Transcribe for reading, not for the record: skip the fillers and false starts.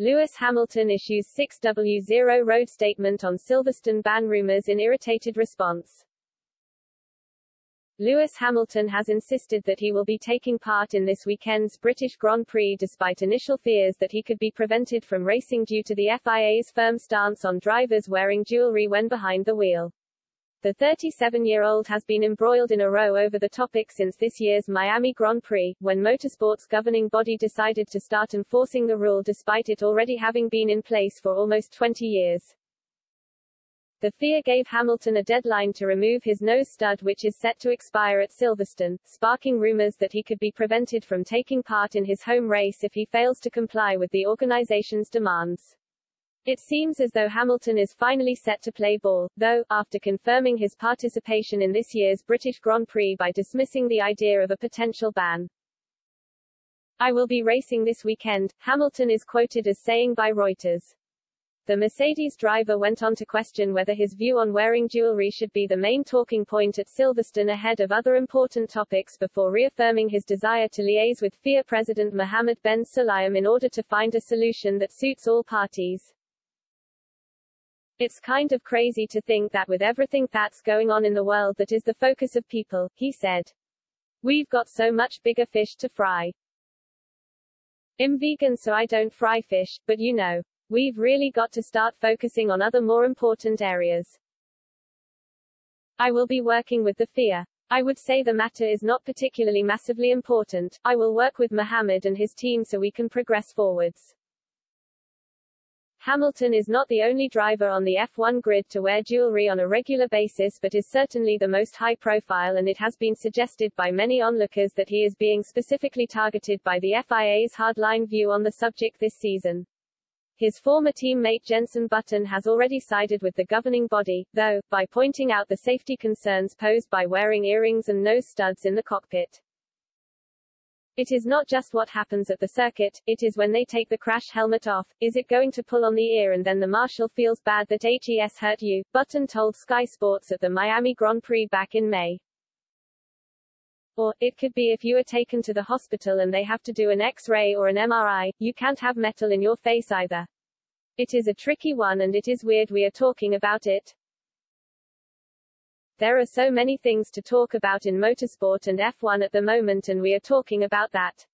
Lewis Hamilton issues 6-w0rd statement on Silverstone ban rumours in irritated response. Lewis Hamilton has insisted that he will be taking part in this weekend's British Grand Prix despite initial fears that he could be prevented from racing due to the FIA's firm stance on drivers wearing jewellery when behind the wheel. The 37-year-old has been embroiled in a row over the topic since this year's Miami Grand Prix, when motorsport's governing body decided to start enforcing the rule despite it already having been in place for almost 20 years. The FIA gave Hamilton a deadline to remove his nose stud, which is set to expire at Silverstone, sparking rumours that he could be prevented from taking part in his home race if he fails to comply with the organization's demands. It seems as though Hamilton is finally set to play ball, though, after confirming his participation in this year's British Grand Prix by dismissing the idea of a potential ban. "I will be racing this weekend," Hamilton is quoted as saying by Reuters. The Mercedes driver went on to question whether his view on wearing jewelry should be the main talking point at Silverstone ahead of other important topics before reaffirming his desire to liaise with FIA President Mohammed Ben Sulayem in order to find a solution that suits all parties. "It's kind of crazy to think that with everything that's going on in the world that is the focus of people," he said. "We've got so much bigger fish to fry. I'm vegan so I don't fry fish, but you know. We've really got to start focusing on other more important areas. I will be working with the FIA. I would say the matter is not particularly massively important. I will work with Mohammed and his team so we can progress forwards." Hamilton is not the only driver on the F1 grid to wear jewelry on a regular basis but is certainly the most high-profile, and it has been suggested by many onlookers that he is being specifically targeted by the FIA's hardline view on the subject this season. His former teammate Jenson Button has already sided with the governing body, though, by pointing out the safety concerns posed by wearing earrings and nose studs in the cockpit. "It is not just what happens at the circuit, it is when they take the crash helmet off. Is it going to pull on the ear and then the marshal feels bad that HES hurt you?" Button told Sky Sports at the Miami Grand Prix back in May. Or, "It could be if you are taken to the hospital and they have to do an X-ray or an MRI, you can't have metal in your face either. It is a tricky one and it is weird we are talking about it. There are so many things to talk about in motorsport and F1 at the moment and we are talking about that.